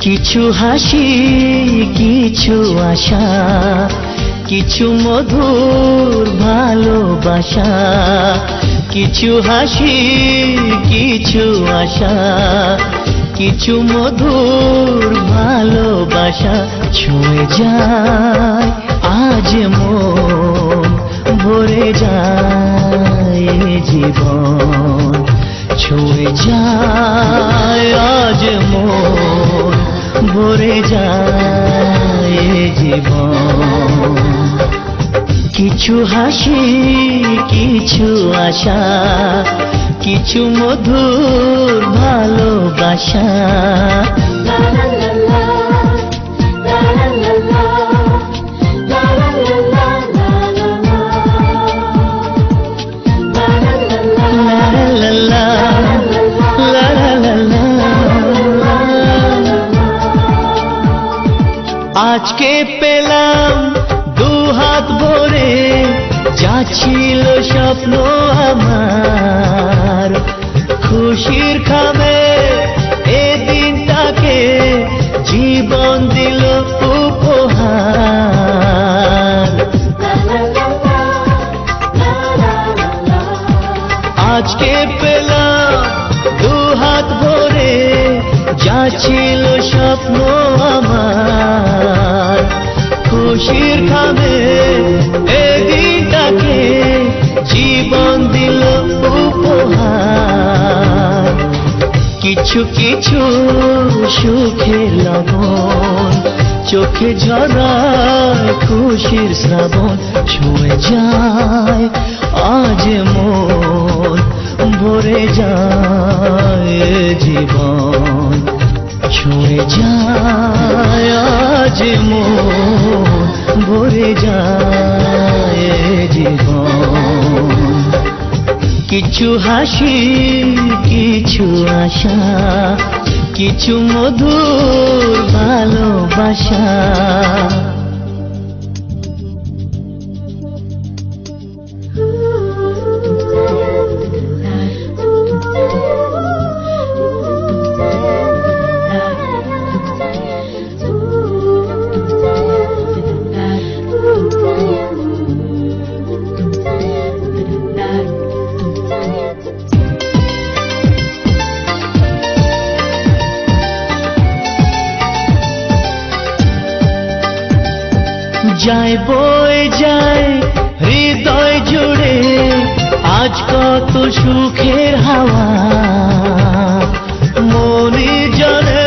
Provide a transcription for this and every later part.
কিছু হাসি, কিছু আশা, কিছু মধুর ভালোবাসা। কিছু হাসি, কিছু আশা, কিছু মধুর ভালোবাসা। ছুঁয়ে যায় আজ মন, ভরে যায় জীবন। ছুঁয়ে যায় আজ মন, ভরে যায় জীবন। কিছু হাসি, কিছু আশা, কিছু মধুর ভালোবাসা। আজকে পেলাম দুহাত ভরে, যা ছিল স্বপ্ন আমার। খুশির খামে এ দিনটাকে জীবন দিল উপহার। আজকে পেলাম দুহাত ভরে, যা ছিল স্বপ্ন আমার। খুশির খামে এ দিনটাকে জীবন দিল উপহার। কিছু কিছু সুখের লবণ, চোখে ঝরায় খুশির শ্রাবণ। ছুঁয়ে যায় আজ মন, ভরে যায় জীবন। ছুঁয়ে যায় আজ মন, ভরে যায় জীবন। কিছু হাসি, কিছু আশা, কিছু মধুর ভালোবাসা। যায় বয়ে যায় হৃদয় জুড়ে আজ কত সুখের হাওয়া। মনে জানে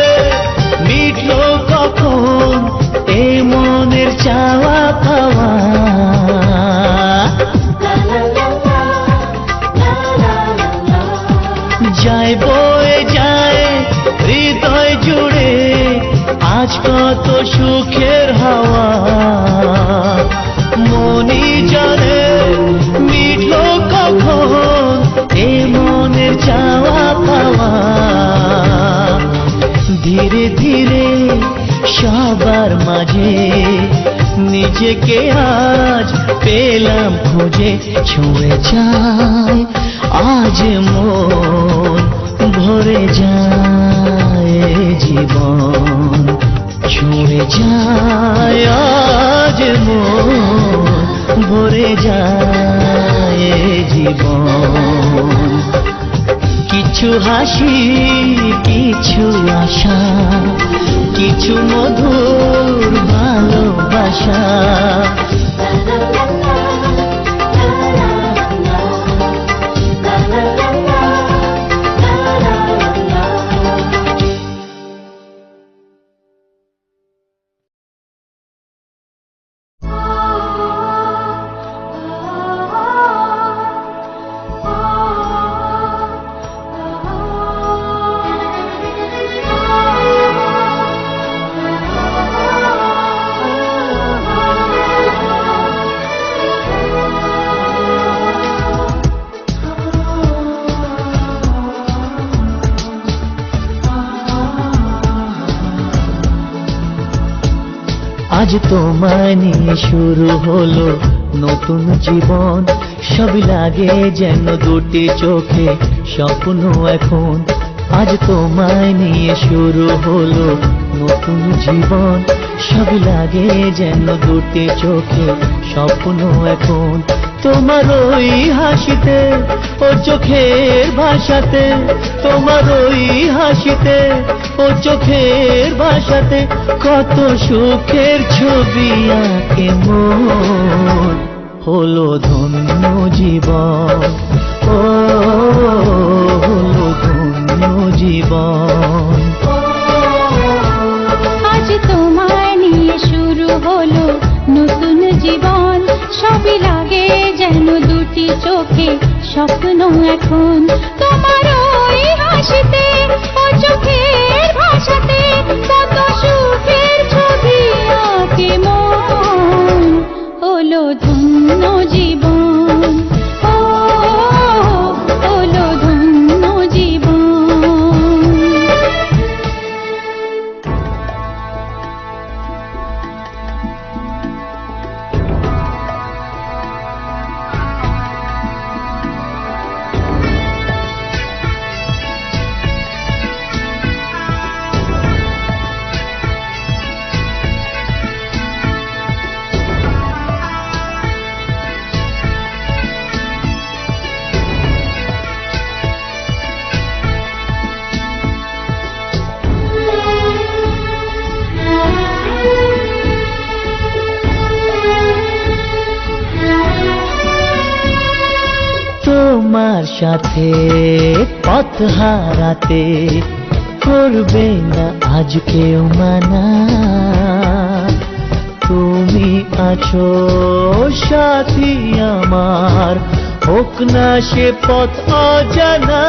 মিটলো কখন এই মনের চাওয়া পাওয়া। যায় বয়ে যায় হৃদয় জুড়ে আজ কত সুখের হাওয়া। মনি জানে মিটলো কখন এ মনের চাওয়া পাওয়া। ধীরে ধীরে সবার মাঝে নিজেকে আজ পেলাম খুঁজে। ছুঁয়ে যায় আজ মন, ভরে যায় জীবন। ছুঁয়ে যায় আজ মন, ভরে যায় জীবন। কিছু হাসি, কিছু আশা, কিছু মধুর ভালোবাসা। আজ তোমায় নিয়ে শুরু হলো নতুন জীবন। সবই লাগে যেন দুটি চোখে স্বপ্ন এখন। আজ তোমায় নিয়ে শুরু হলো নতুন জীবন, সবই লাগে যেন দুটি চোখে স্বপ্ন এখন। তোমার ওই হাসিতে, ও চোখের ভাষাতে, তোমার ওই হাসিতে, ও চোখের ভাষাতে কত সুখের ছবি আঁকে মন। হলো ধন্য জীবন, ও হলো ধন্য জীবন। আজ তোমায় নিয়ে শুরু হলো নতুন জীবন, সবই লাগে যেন দুটি চোখে স্বপ্ন এখন। তোমার ওই হাসিতে, ও চোখের ভাষাতে কত সুখের ছবি আঁকে মন। হলো ধন্য জীবন, ও হলো ধন্য জীবন। তোমার সাথে পথ হারাতে করবে না আজ কেউ মানা। তুমি আছো সাথী আমার, হোক না সে পথ অজানা।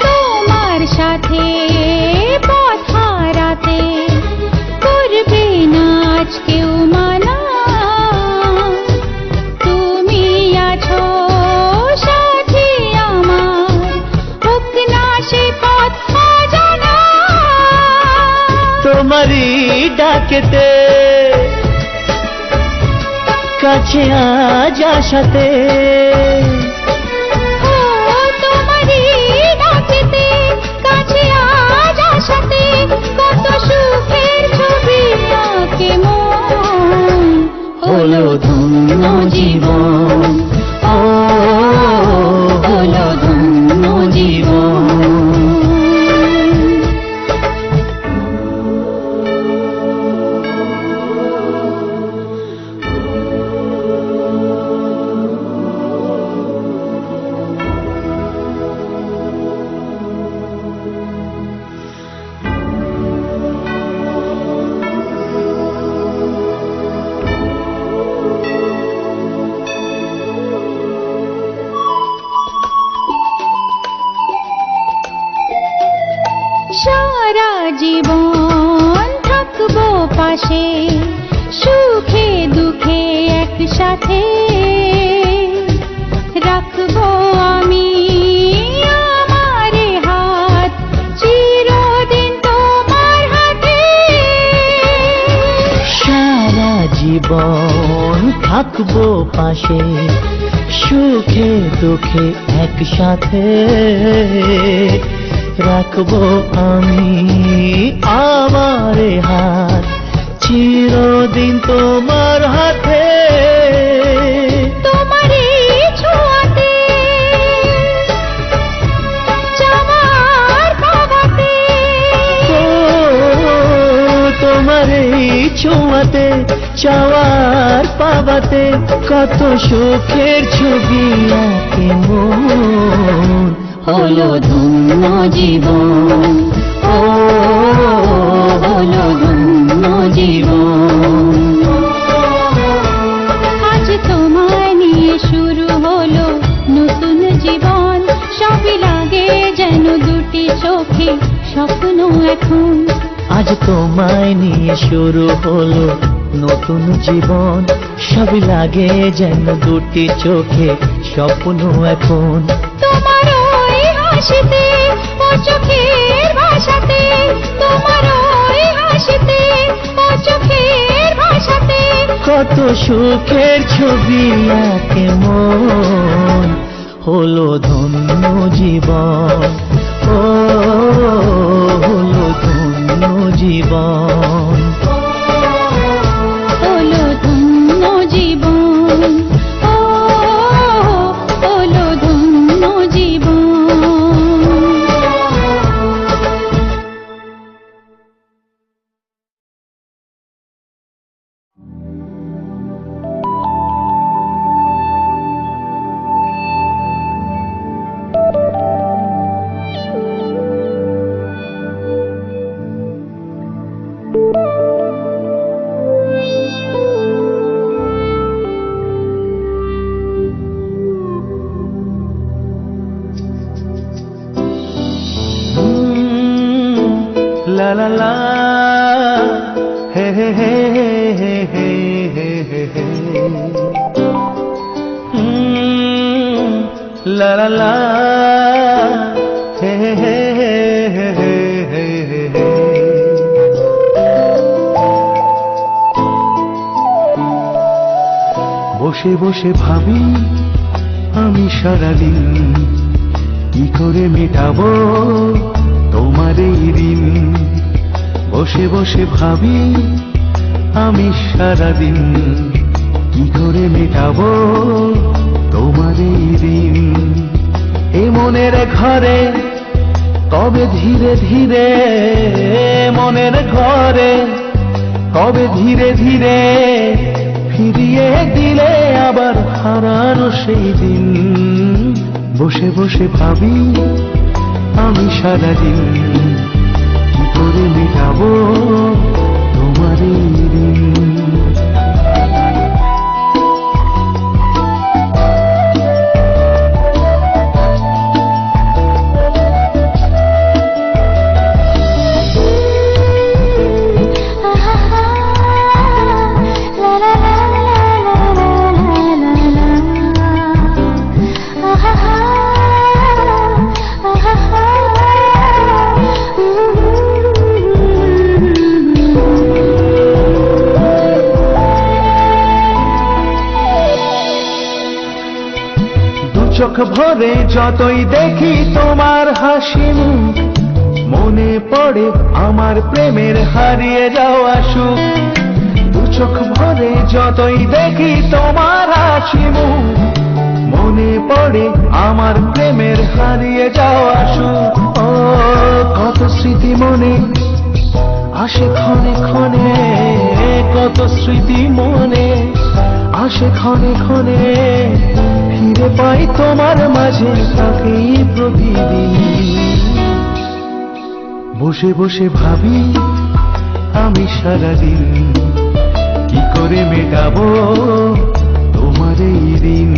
তোমার সাথে পথ হারাতে করবে না আজ কেউ মানা। তুমি আছো সাথী আমার, হোক না সে পথ অজানা। তোমারই ডাকেতে কাছে আজ আসাতে, ও তোমারই ডাকেতে কাছে আজ আসাতে কত সুখের ছবি আঁকে মন। হলো ধন্য জীবন, ও হলো ধন্য জীবন। সারা জীবন থাকবো পাশে, সুখে দুঃখে একসাথে রাখবো আমি আমার হাত চিরদিন তোমার হাতে। সারা জীবন থাকবো পাশে, সুখে দুঃখে একসাথে রাখবো আমি আমার হাত চিরদিন তোমার হাতে। তোমারই ছোঁয়াতে চাওয়ার পাওয়াতে, ও তোমার এই ছোঁয়াতে চাওয়ার পাওয়াতে কত সুখের ছবি আঁকে মন। হলো ধন্য জীবন, ও হলো ধন্য জীবন। আজ তোমায় নিয়ে শুরু হলো নতুন জীবন, সবই লাগে যেন দুটি চোখে স্বপ্ন এখন। আজ তোমায় নিয়ে শুরু হলো নতুন জীবন, সবই লাগে যেন দুটি চোখে স্বপ্ন এখন। তোমার ওই হাসিতে, ও চোখের ভাষাতে, তোমার ওই হাসিতে, ও চোখের ভাষাতে কত সুখের ছবি আঁকে মন। হলো ধন্য জীবন, ও হলো ধন্য লা লা লা হে হে হে হে হে হে হে হে লা লা লা হে হে হে হে হে হে হে হে। বসে বসে ভাবি আমি সারাদিন কি করে মেটাবো তোমার এই ঋণ। বসে বসে ভাবি আমি সারাদিন কি করে মেটাবো তোমার এই ঋণ। এ মনের ঘরে কবে ধীরে ধীরে, মনের ঘরে কবে ধীরে ধীরে ফিরিয়ে দিলে আবার হারানো সেই দিন। বসে বসে ভাবি আমি সারাদিন কি করে মেটাবো তোমার এই ঋণ। চোখ ভরে যতই দেখি তোমার হাসি মুখ, মনে পড়ে আমার প্রেমের হারিয়ে যাওয়া সুখ। দু চোখ ভরে যতই দেখি তোমার হাসি মুখ, মনে পড়ে আমার প্রেমের হারিয়ে যাওয়া সুখ। ও কত স্মৃতি মনে আসে ক্ষণে ক্ষণে, কত স্মৃতি মনে আসে ক্ষণে ক্ষণে, ফিরে পাই তোমার মাঝে থাকি প্রতিদিন। বসে বসে ভাবি আমি সারাদিন কি করে মেটাবো তোমার এই ঋণ।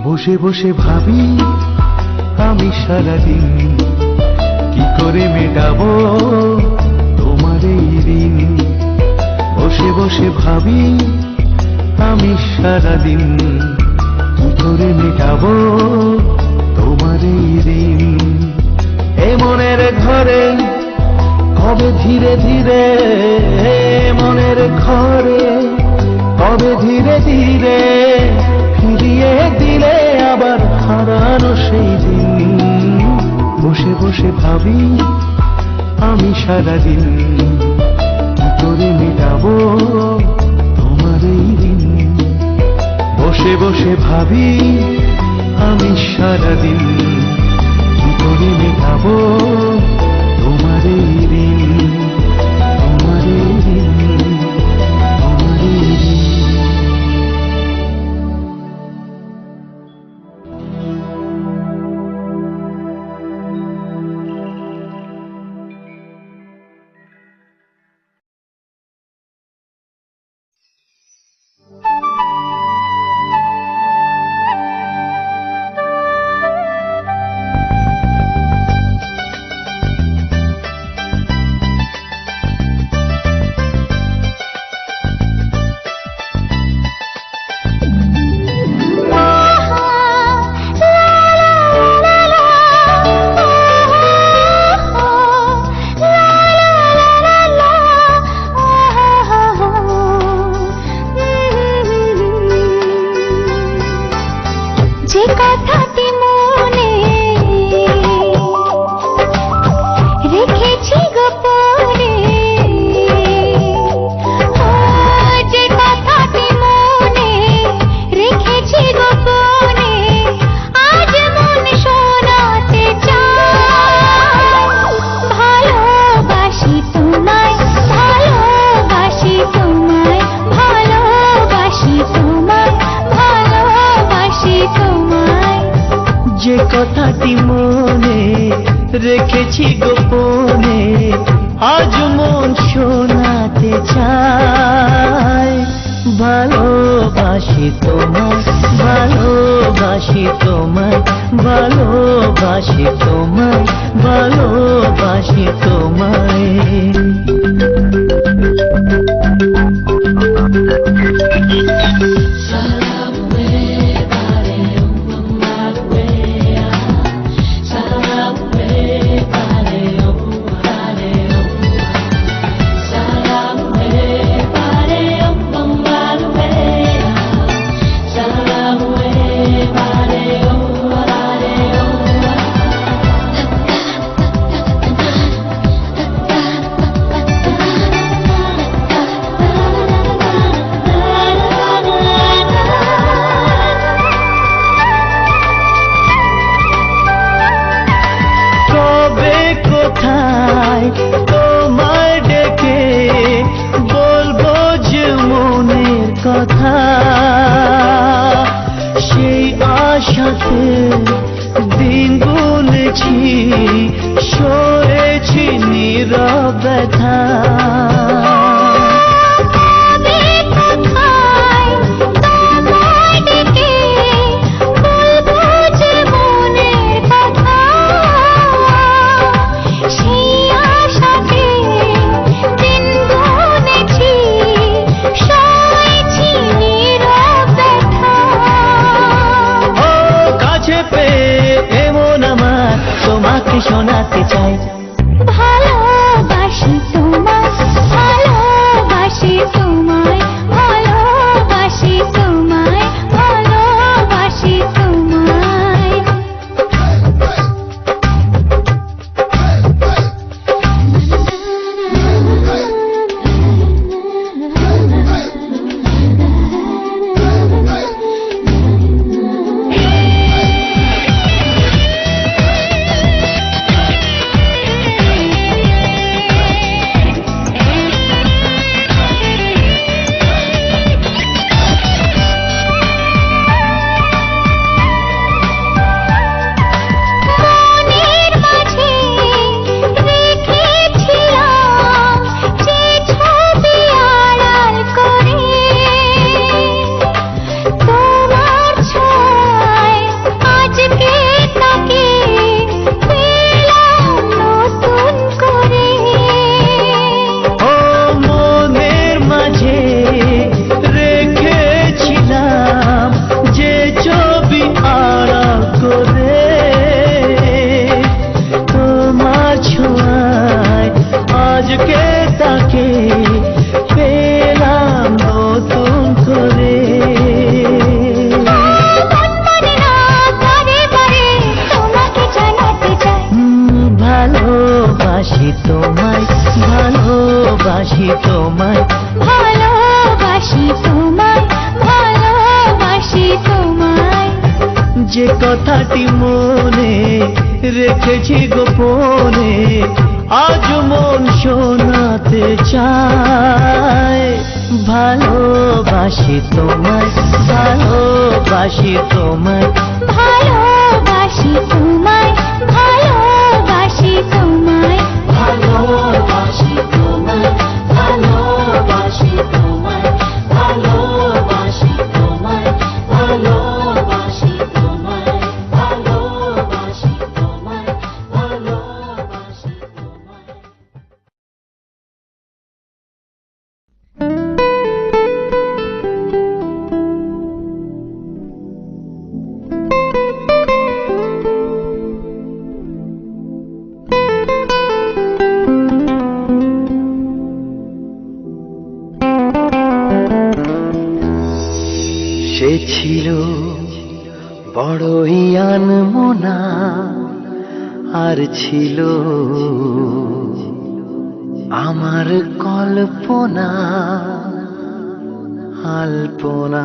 বসে বসে ভাবি আমি সারাদিন কি করে মেটাবো তোমার এই ঋণ। বসে বসে ভাবি আমি সারাদিন কি করে মেটাবো তোমার এই ঋণ। এ মনের ঘরে কবে ধীরে ধীরে, মনের ঘরে কবে ধীরে ধীরে ফিরিয়ে দিলে আবার হারানো সেই দিন। বসে বসে ভাবি আমি সারাদিন কি করে মেটাবো তোমার এই ঋণ। বসে বসে ভাবি আমি সারাদিন কি করে মেটাবো তোমার এই ঋণ। তোমার এই ঋণ, তোমার এই ঋণ। আজ মন শোনাতে চায় ভালোবাসি তোমায়, ভালোবাসি তোমায়, ভালোবাসি তোমায়, ভালোবাসি তোমায়। তোমায় ডেকে বলবো যে মনের কথা, সেই আশাতে দিন গুনেছি, সয়েছি নীরব ব্যথা। শোনাতে চাই ভালোবাসি তোমায়, ভালোবাসি তোমায়, ভালোবাসি তোমায়, ভালোবাসি তোমায়। ভালোবাসি তোমায়, ভালোবাসি তোমায়, ভালোবাসি তোমায়, ভালোবাসি তোমায়। যে কথাটি মনে রেখেছি গোপনে, আজ মন শোনাতে চায় ভালোবাসি তোমায়, ভালোবাসি তোমায়, ভালোবাসি তোমায়, ভালোবাসি তোমায়, ভালোবাসি তোমায়, ভালোবাসি তোমায়, ভালোবাসি তোমায়, ভালোবাসি তোমায়, ভালোবাসি তোমায়, ভালোবাসি সে ছিল বড়ই আনমনা, আর ছিল আমার কল্পনা আলপনা।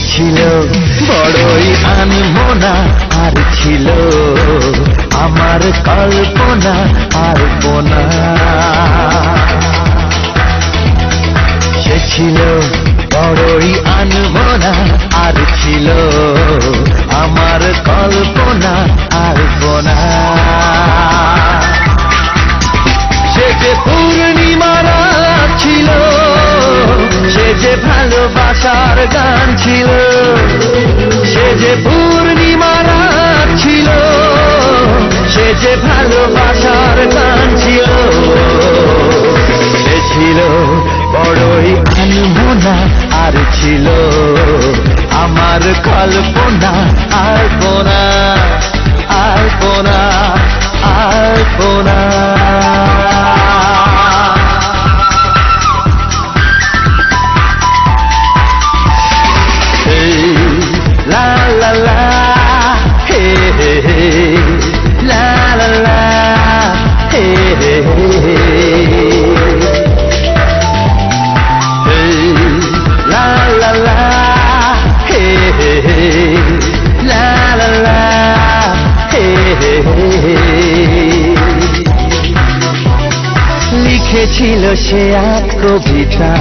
ছিল বড়ই আনমনা আর ছিল আমার কল্পনা আর বোনা সে ছিল বড়ই আনমনা আর ছিল আমার কল্পনা আর বোনা সে যে পূর্ণিমার রাত ছিল সে যে ভালোবাসার গান ছিল সে যে পূর্ণিমার রাত ছিল সে যে ভালোবাসার গান ছিল সে ছিল বড়ই আনমনা আর ছিল আমার কল্পনা আর বোনা আর বোনা আর বোনা লিখেছিল সে এক কবিতা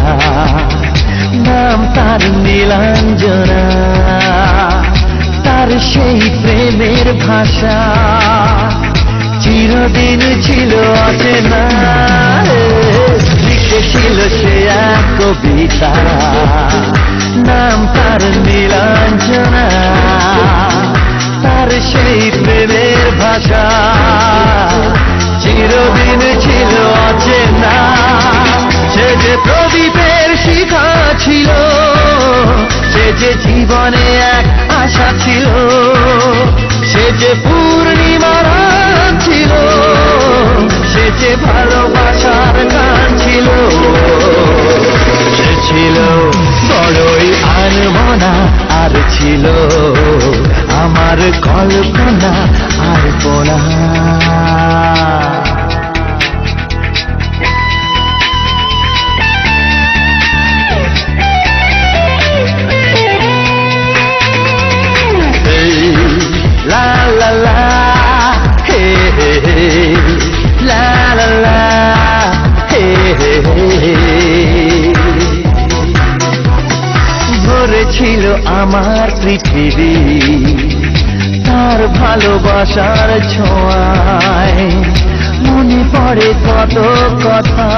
নাম তার নীলাঞ্জনা তার সেই প্রেমের ভাষা চিরদিন ছিল অচেনা লিখেছিল সে এক কবিতা নাম তার নীলাঞ্জনা তার সেই প্রেমের ভাষা চিরদিন ছিল অচেনা সে যে প্রদীপের শিখা ছিল সে যে জীবনে এক আশা ছিল সে যে পূর্ণিমার রাত ছিল সে যে ভালোবাসার গান ছিল সে ছিল বড়ই আনমনা আর ছিল আমার কল্পনা আর বোনা ছিল আমার পৃথিবী তার ভালোবাসার ছোঁয়ায় মনে পড়ে কত কথা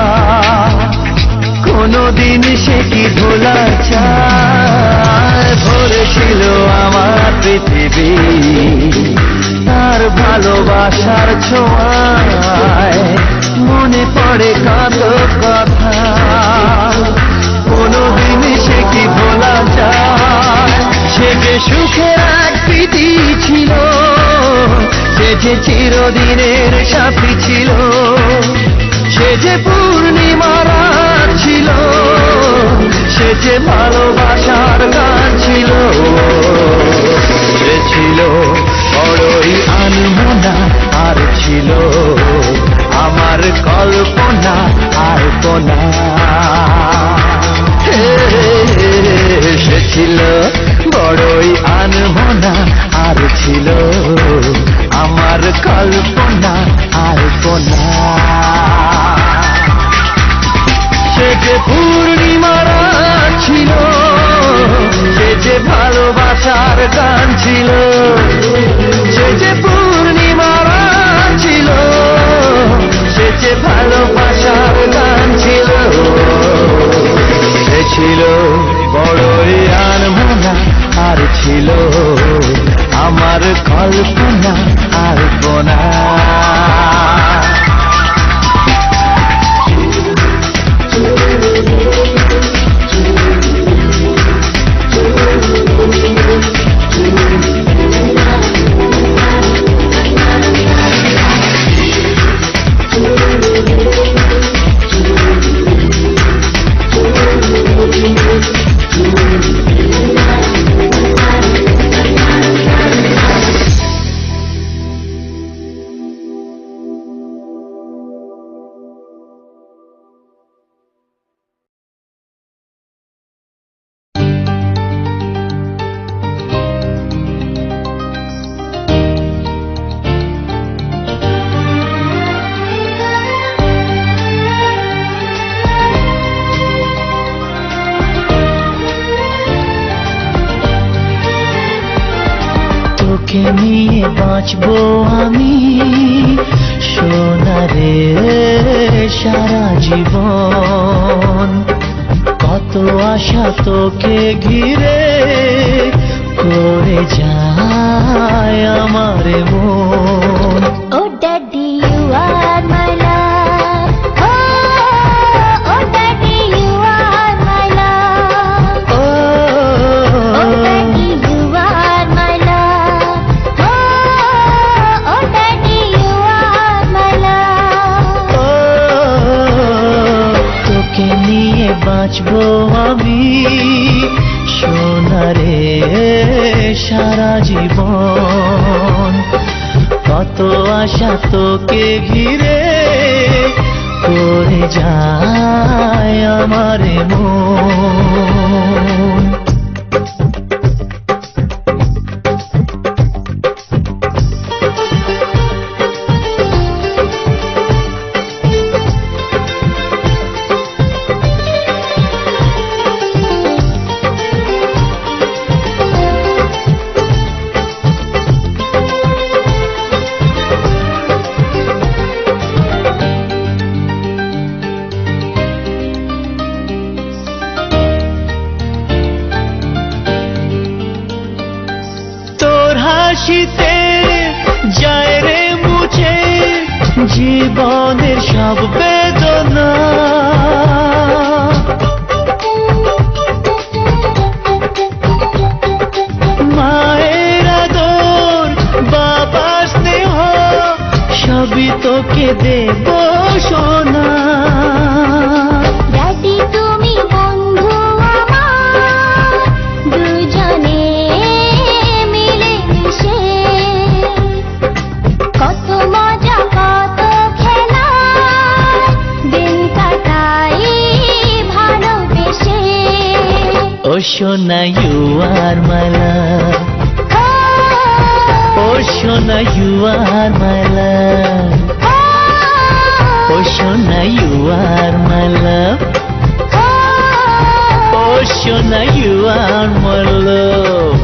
কোনদিন সে কি ভোলা চায় ভরেছিল আমার পৃথিবী তার ভালোবাসার ছোঁয়ায় মনে পড়ে কত কথা কোনদিন সে কি ভোলা যায় সে যে সুখের এক প্রীতি ছিল সে যে চিরদিনের সাথী ছিল সে যে পূর্ণিমার রাত ছিল সে যে ভালোবাসার গান ছিল সে ছিল বড়ই আনমনা আর ছিল আমার কল্পনা আর বোনা সে ছিল বড়ই আনমনা আর ছিল আমার কল্পনা আর বোনা সে যে পূর্ণিমার রাত ছিল সে যে ভালোবাসার গান ছিল সে যে পূর্ণিমার রাত ছিল সে যে ভালোবাসার গান ছিল সে ছিল বড়ই আনমনা আর ছিল আমার কল্পনা আর বোনা তোকে নিয়ে বাঁচবো আমি সোনারে সারা জীবন। কত আশা তোকে ঘিরে করে যায় আমার মন। Oh daddy, you are my love. Oh daddy, you are my love. Oh daddy, you are my love. Oh daddy, you are my love. তোকে নিয়ে বাঁচবো আমি সোনারে সারা জীবন। কত আশা তোকে ঘিরে করে যায় আমার মন। হাসিতে যায় রে মুছে জীবনের সব বেদনা। মায়ের আদর বাবার স্নেহ সবই তোকে দেব সোনা। Daddy, তুমি বন্ধু আমার, দুজনে মিলে মিশে কত মজা কত খেলা দিন কাটাই ভালোবেসে। ও সোনা ইউ আর মাই লাভ, ও সোনা ইউ আর মাই লাভ, ও সোনা ইউ আর মাই লাভ, ও সোনা ইউ আর মাই লাভ।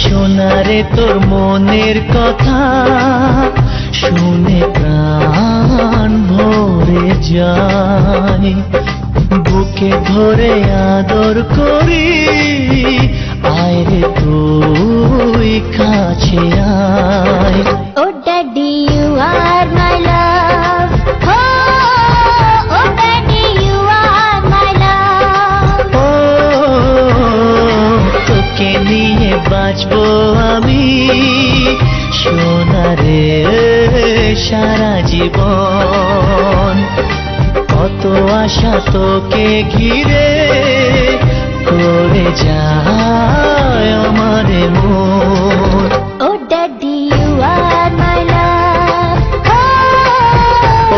সোনারে তোর মনের কথা শুনে প্রাণ ভরে যায়, বুকে ধরে আদর করি আয় রে তুই কাছে আয়। Oh daddy, you are my love. Oh daddy, you are my love. তোকে নিয়ে বাঁচবো আমি সোনারে সারা জীবন। কত আশা তোকে ঘিরে করে যায় আমার মন। Oh daddy, you are my love.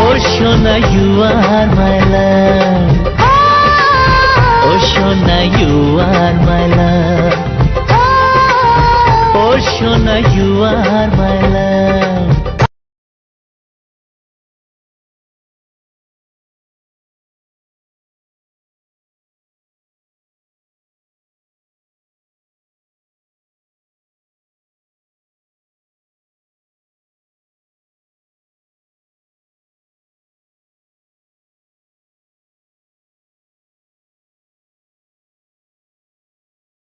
ও সোনা ইউ আর মাই লাভ, ও সোনা ইউ আর মাই লাভ, ও সোনা ইউ আর মাই লাভ।